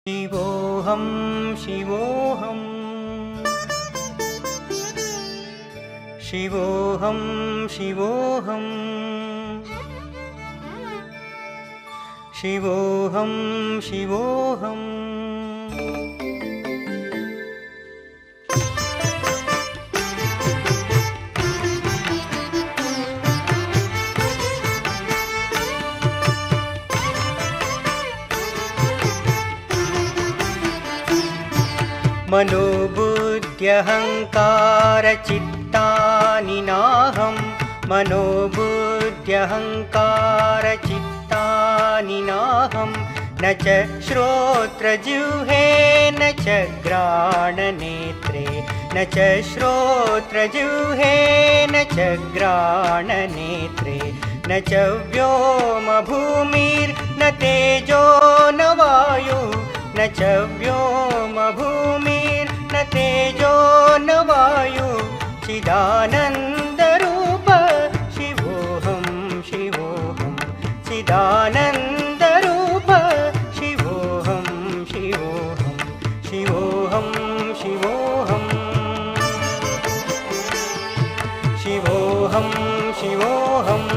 शिवोऽहं शिवोऽहं शिवोऽहं शिवोऽहं शिवोऽहं शिवोऽहम् मनोबुद्ध्यहङ्कारचित्तानि नाहं मनोबुद्ध्यहङ्कारचित्तानि नाहं न च श्रोत्रजिह्वे न च घ्राणनेत्रे न च श्रोत्रजिह्वे न च घ्राणनेत्रे न च व्योमभूमिर्न तेजो न वायु न च व्योमभूमिर्न तेजो न वायु चिदानन्दरूप शिवोऽहं शिवोऽहं चिदानन्दरूप शिवोऽहं शिवोऽहं शिवोऽहं शिवोऽहं शिवोऽहं शिवोऽहम्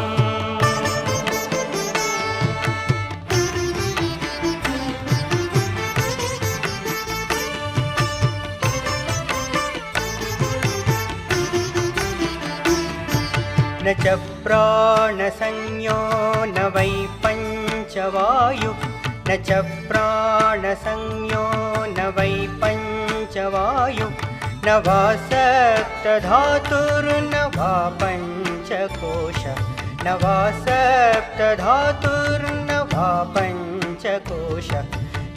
न च प्राणसंज्ञो न वै पञ्चवायु न च प्राणसंज्ञो न वै पञ्चवायु न वा सप्तधातुर्न वा पञ्चकोश न वा सप्तधातुर्न वा पञ्चकोश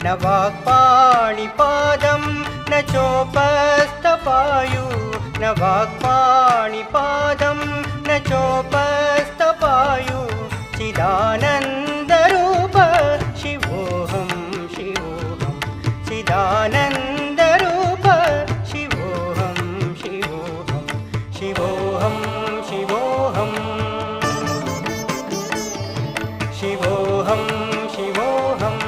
न वाक्पाणिपादं न चोपस्थपायु न वाक्पाणिपादं न चोपस्थपायु चिदानन्दरूप शिवोऽहं शिवोऽहं चिदानन्दरूप शिवोऽहं शिवोऽहं शिवोऽहं शिवोऽहं शिवोऽहं शिवोऽहम्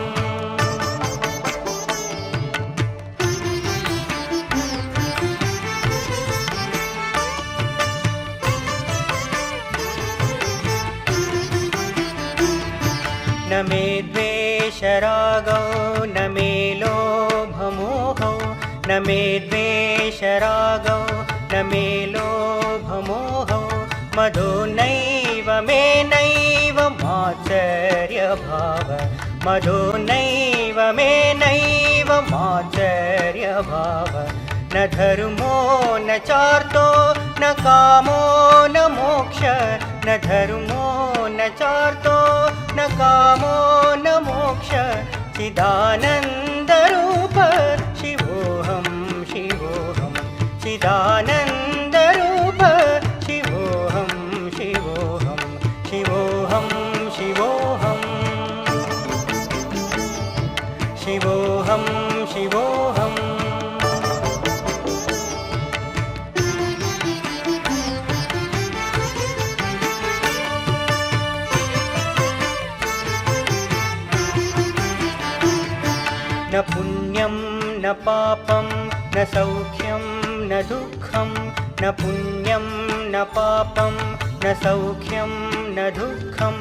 न मे द्वेषरागौ न मे लोभमोहौ न मे द्वेषरागौ न मे लोभमोहौ मदो नैव मे नैव मात्सर्यभाव मदो नैव मे नैव मात्सर्यभाव न धर्मो न चार्तो न कामो न मोक्ष न धर्मो न चार्तो न कामो न मोक्ष चिदानन्दरूप शिवोऽहं शिवोऽहं चिदानन्दरूप शिवोऽहं शिवोऽहं शिवोऽहं शिवोऽहं शिवोऽहं शिवोऽहम् न पुण्यं न पापं न सौख्यं न दुःखं न पुण्यं न पापं न सौख्यं न दुःखं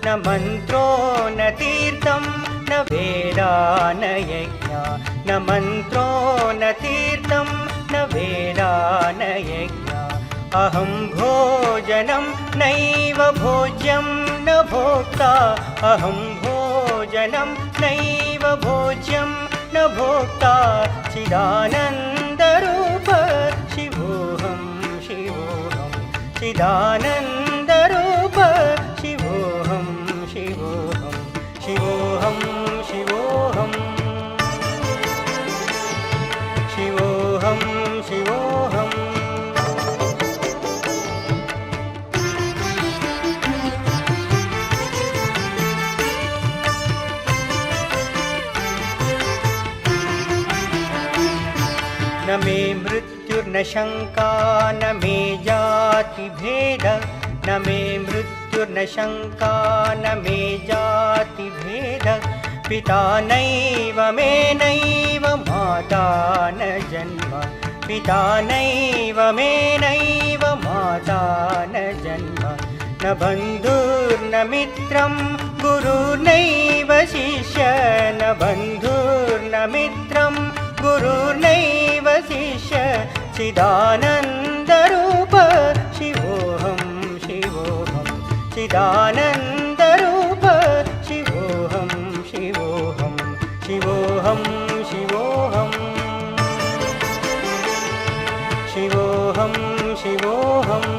न मन्त्रो न तीर्थं न वेदा न यज्ञा न मन्त्रो न तीर्थं न वेदा न यज्ञा अहं भोजनं नैव भोज्यं न भोक्ता अहं भोजनं नैव भोज्यं न भोक्ता चिदानन्दरूप शिवोऽहं शिवोऽहं चिदानन्दरूप शिवोऽहं शिवोऽहं शिवोऽहं शिवोऽहं शिवोऽहं शिवोऽहम् न मे मृत्युर्न शङ्का न मे जातिभेद न मे मृत्युर्न शङ्का न मे जातिभेद पिता नैव मे नैव माता न जन्म पिता नैव मे नैव माता न जन्म न बन्धुर्न मित्रं गुरुर्नैव शिष्य न बन्धुर्न मित्रं गुरुर्नैव शिष्य चिदानन्दरूप शिवोऽहं शिवोऽहं चिदानन्दरूप शिवोऽहं शिवोऽहं शिवोऽहं शिवोऽहं शिवोऽहं शिवोऽहम्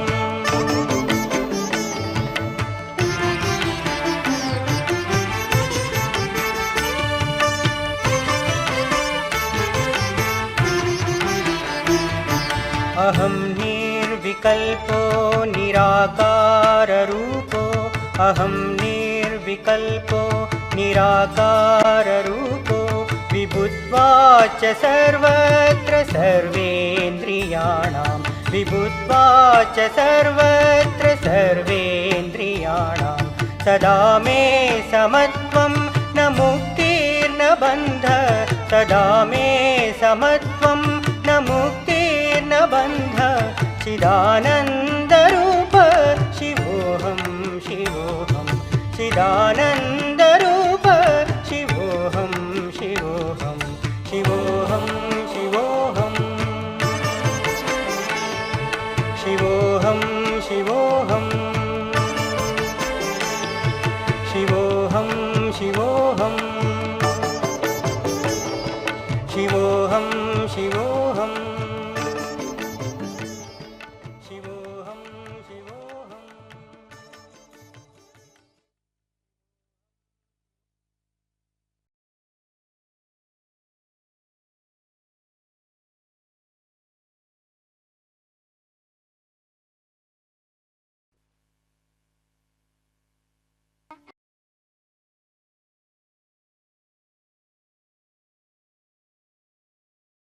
अहं निर्विकल्पो निराकाररूपो अहं निर्विकल्पो निराकाररूपो विभुत्वाच सर्वत्र सर्वेन्द्रियाणां विभुत्वाच सर्वत्र सर्वेन्द्रियाणां सदा मे समत्वं न मुक्तिर्न बन्धः सदा मे समत्वं न मुक्तिर्न बन्धः चिदानन्दरूप शिवोऽहं शिवोऽहं चिदानन्द